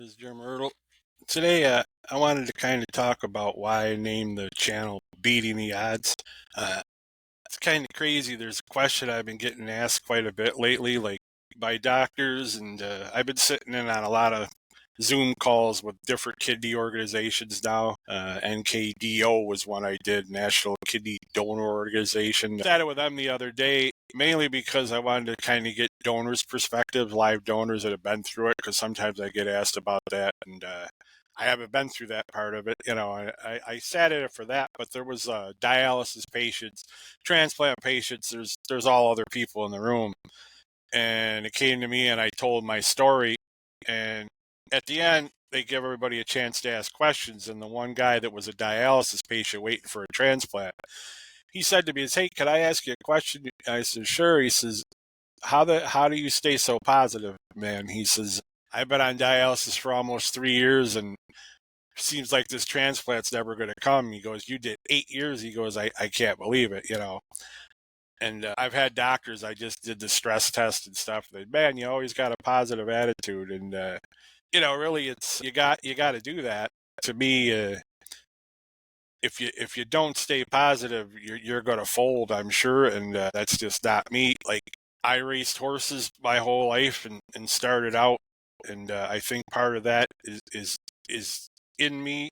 This is Jim Ertl. Today, I wanted to kind of talk about why I named the channel Beating the Odds. Uh, it's kind of crazy. There's a question I've been getting asked quite a bit lately, like by doctors, and I've been sitting in on a lot of Zoom calls with different kidney organizations now. NKDO was one I did, National Kidney Donor Organization. I chatted with them the other day, mainly because I wanted to kind of get donors' perspectives, live donors that have been through it, because sometimes I get asked about that, and I haven't been through that part of it. I sat in it for that, but there was dialysis patients, transplant patients. There's all other people in the room, and it came to me, and I told my story, and at the end, they give everybody a chance to ask questions. And the one guy that was a dialysis patient waiting for a transplant, he said to me, "Hey, can I ask you a question?" I said, "Sure." He says, how do you stay so positive, man?" He says, "I've been on dialysis for almost 3 years, and seems like this transplant's never going to come." He goes, "You did 8 years." He goes, I can't believe it. And I've had doctors, I just did the stress test and stuff. They, man, you always got a positive attitude. And, really it's, you got to do that. To me, if you don't stay positive, you're going to fold, I'm sure. And that's just not me. Like, I raced horses my whole life and started out. And I think part of that is in me.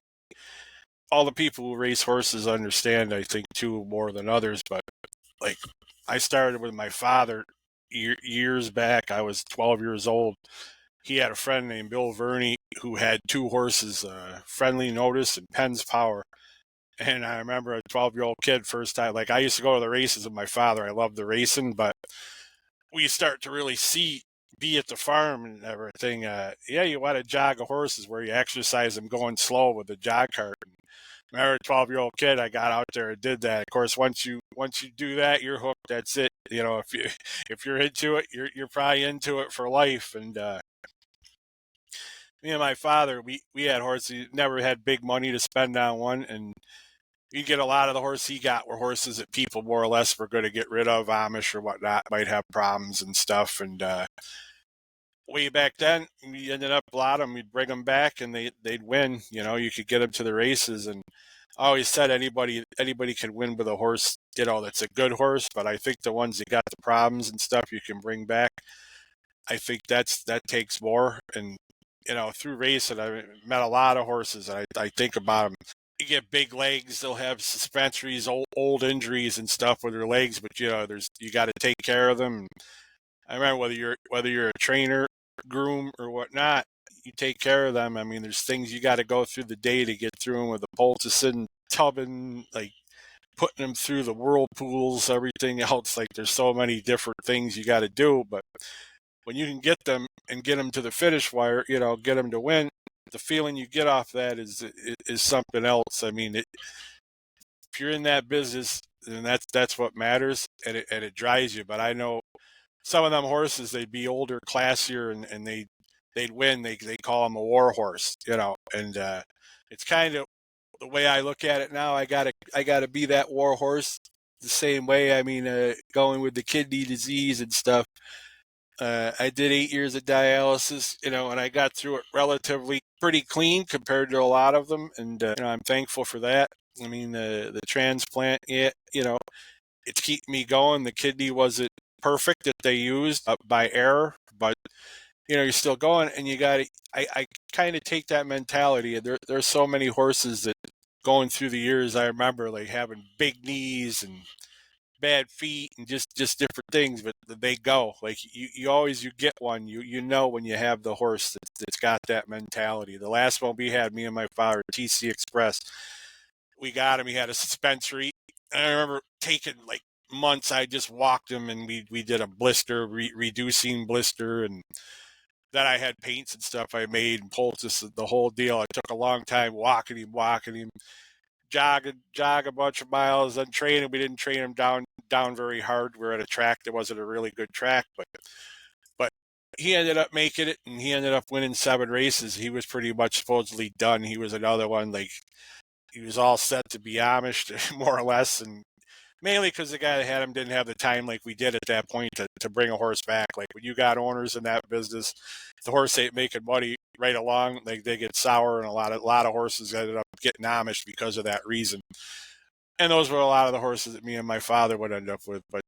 All the people who race horses understand, I think, too, more than others. But like, I started with my father years back. I was 12 years old. He had a friend named Bill Verney who had two horses, Friendly Notice and Penn's Power. And I remember a 12-year-old kid first time, like, I used to go to the races with my father. I loved the racing, but we start to really be at the farm and everything. Yeah, you want to jog a horse is where you exercise them going slow with the jog cart. Remember, a 12-year-old kid, I got out there and did that. Of course, once you do that, you're hooked. That's it. If you're into it, you're probably into it for life. And me and my father, we had horses. He never had big money to spend on one, and you get a lot of the horses he got were horses that people more or less were going to get rid of, Amish or whatnot, might have problems and stuff. And way back then, we ended up a lot of them. We'd bring them back, and they'd win. You could get them to the races, and I always said anybody can win with a horse, that's a good horse. But I think the ones that got the problems and stuff you can bring back, I think that takes more. And through racing, I met a lot of horses, and I think about them. You get big legs; they'll have suspensories, old injuries and stuff with their legs. But you got to take care of them. I remember whether you're a trainer, groom, or whatnot, you take care of them. I mean, there's things you got to go through the day to get through them with the poulticing, tubbing, like putting them through the whirlpools, everything else. Like, there's so many different things you got to do. But when you can get them and get them to the finish wire, get them to win, the feeling you get off that is something else. I mean, if you're in that business, then that's what matters, and it drives you. But I know some of them horses, they'd be older, classier, and they'd win. They call them a war horse, and it's kind of the way I look at it now. I gotta be that war horse the same way. I mean, going with the kidney disease and stuff. I did 8 years of dialysis, and I got through it relatively pretty clean compared to a lot of them, and I'm thankful for that. I mean, the transplant, yeah, it's keeping me going. The kidney wasn't perfect that they used by error, but you're still going, and you got to. I kind of take that mentality. There's so many horses that going through the years, I remember like having big knees and bad feet and just different things, but they go like you get one. You when you have the horse that's got that mentality. The last one we had, me and my father, TC Express, we got him. He had a suspensory. I remember taking like months. I just walked him, and we did a blister, reducing blister, and then I had paints and stuff I made and poultice, the whole deal. It took a long time walking him, jog a bunch of miles, then train him. We didn't train him down very hard. We're at a track that wasn't a really good track, but he ended up making it, and he ended up winning 7 races. He was pretty much supposedly done. He was another one, like, he was all set to be Amish, more or less, and mainly because the guy that had him didn't have the time like we did at that point to bring a horse back. Like, when you got owners in that business, the horse ain't making money. right along. They get sour, and a lot of horses ended up getting Amish because of that reason. And those were a lot of the horses that me and my father would end up with. But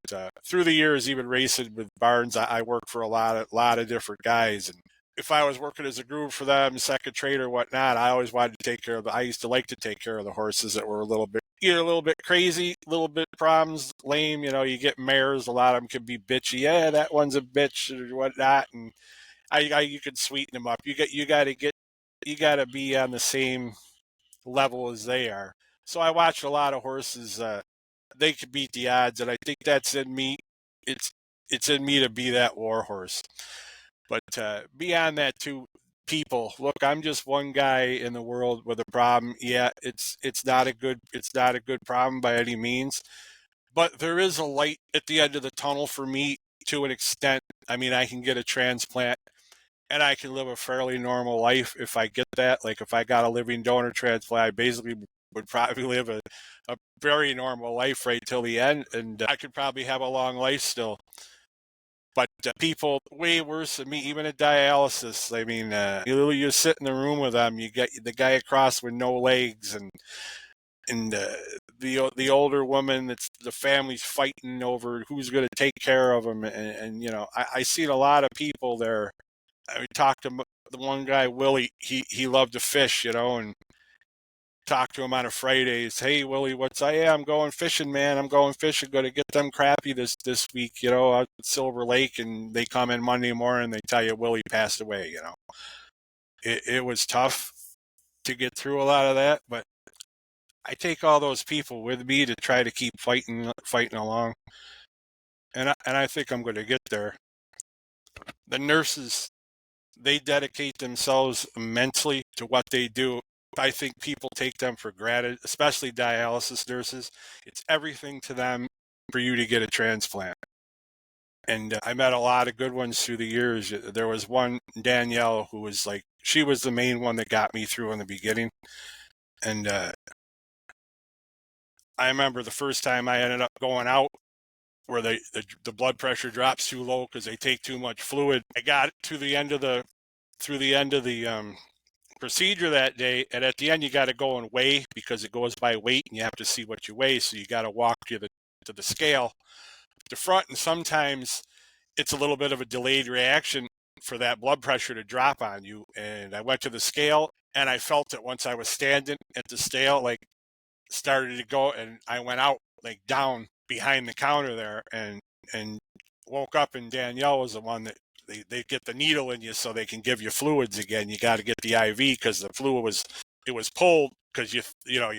through the years, even racing with Barnes, I worked for a lot of different guys. And if I was working as a groom for them, second trade or whatnot, I always wanted to take care of I used to like to take care of the horses that were either a little bit crazy, a little bit problems, lame. You get mares, a lot of them can be bitchy. Yeah, that one's a bitch or whatnot. And you can sweeten them up. You got to be on the same level as they are. So I watched a lot of horses. They could beat the odds, and I think that's in me. It's in me to be that war horse. But beyond that, too, people look. I'm just one guy in the world with a problem. Yeah, it's not a good problem by any means. But there is a light at the end of the tunnel for me to an extent. I mean, I can get a transplant and I can live a fairly normal life if I get that. Like if I got a living donor transplant, I basically would probably live a very normal life right till the end, and I could probably have a long life still. But people way worse than me, even at dialysis. I mean, you sit in the room with them, you get the guy across with no legs, and the older woman that's the family's fighting over who's going to take care of them, and I seen a lot of people there. I talked to the one guy, Willie. He loved to fish, and talked to him on a Fridays. Hey, Willie, I'm going fishing, man. I'm going fishing. Going to get them crappie this week, out at Silver Lake. And they come in Monday morning and they tell you Willie passed away, It was tough to get through a lot of that, but I take all those people with me to try to keep fighting along. And I think I'm going to get there. The nurses, they dedicate themselves immensely to what they do. I think people take them for granted, especially dialysis nurses. It's everything to them for you to get a transplant. And I met a lot of good ones through the years. There was one, Danielle, who was she was the main one that got me through in the beginning. And I remember the first time I ended up going out where the blood pressure drops too low because they take too much fluid. I got to the end of the procedure that day, and at the end you got to go and weigh because it goes by weight and you have to see what you weigh, so you got to walk to the scale at the front, and sometimes it's a little bit of a delayed reaction for that blood pressure to drop on you. And I went to the scale and I felt it once I was standing at the scale, started to go, and I went out down behind the counter there and woke up, and Danielle was the one that they get the needle in you so they can give you fluids again. You got to get the IV because the fluid was pulled because you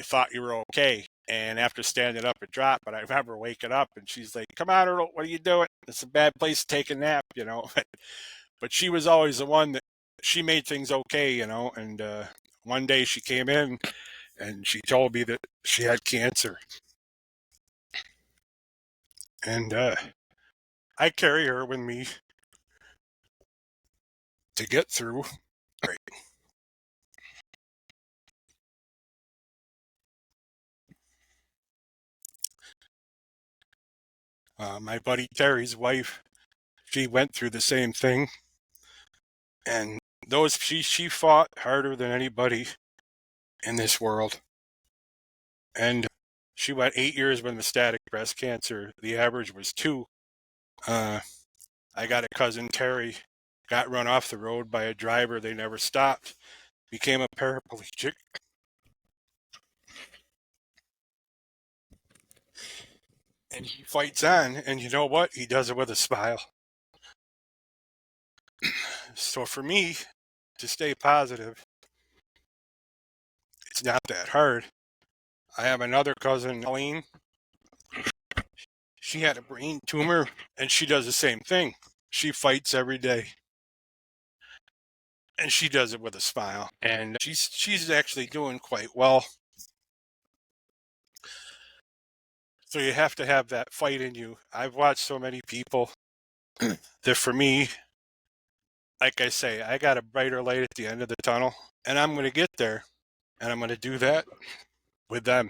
thought you were okay. And after standing up, it dropped. But I remember waking up and she's like, "Come on, Earl, what are you doing? It's a bad place to take a nap, But she was always the one that she made things okay, And one day she came in and she told me that she had cancer. And I carry her with me to get through. Right. My buddy Terry's wife, she went through the same thing, and she fought harder than anybody in this world. And she went 8 years with metastatic breast cancer. The average was 2. I got a cousin, Terry, got run off the road by a driver. They never stopped. Became a paraplegic. And he fights on, and you know what? He does it with a smile. So for me to stay positive, it's not that hard. I have another cousin, Colleen. She had a brain tumor, and she does the same thing. She fights every day. And she does it with a smile. And she's actually doing quite well. So you have to have that fight in you. I've watched so many people that for me, like I say, I got a brighter light at the end of the tunnel, and I'm going to get there, and I'm going to do that with them.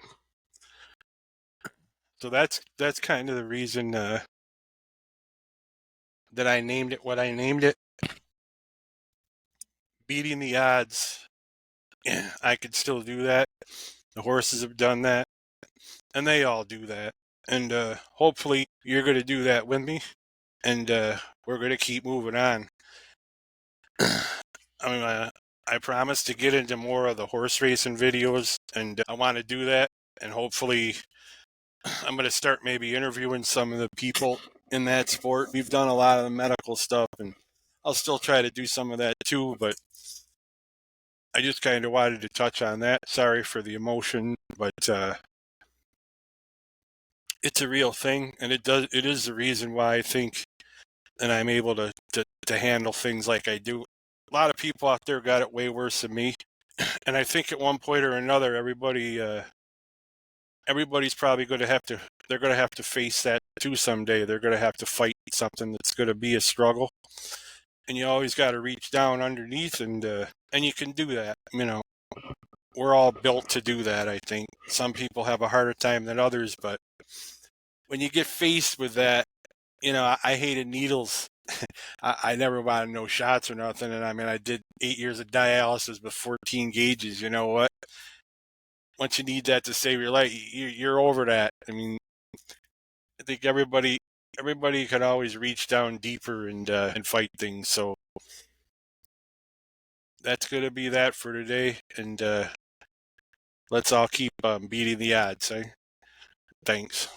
So that's kind of the reason that I named it what I named it. beating the odds, I could still do that. The horses have done that, and they all do that. And hopefully you're going to do that with me, and we're going to keep moving on. I promise to get into more of the horse racing videos, and I want to do that. And hopefully I'm going to start maybe interviewing some of the people in that sport. We've done a lot of the medical stuff, and I'll still try to do some of that too, but I just kind of wanted to touch on that. Sorry for the emotion, but it's a real thing, and it is the reason why I think and I'm able to handle things like I do. A lot of people out there got it way worse than me, and I think at one point or another, everybody's probably going to have to. They're going to have to face that too someday. They're going to have to fight something that's going to be a struggle, and you always got to reach down underneath, and you can do that. You know, we're all built to do that. I think some people have a harder time than others, but when you get faced with that, you know, I hated needles. I never wanted no shots or nothing. And I mean, I did 8 years of dialysis with 14 gauges. You know what? Once you need that to save your life, you're over that. I mean, I think everybody can always reach down deeper and fight things. So that's going to be that for today. And let's all keep beating the odds. Eh? Thanks.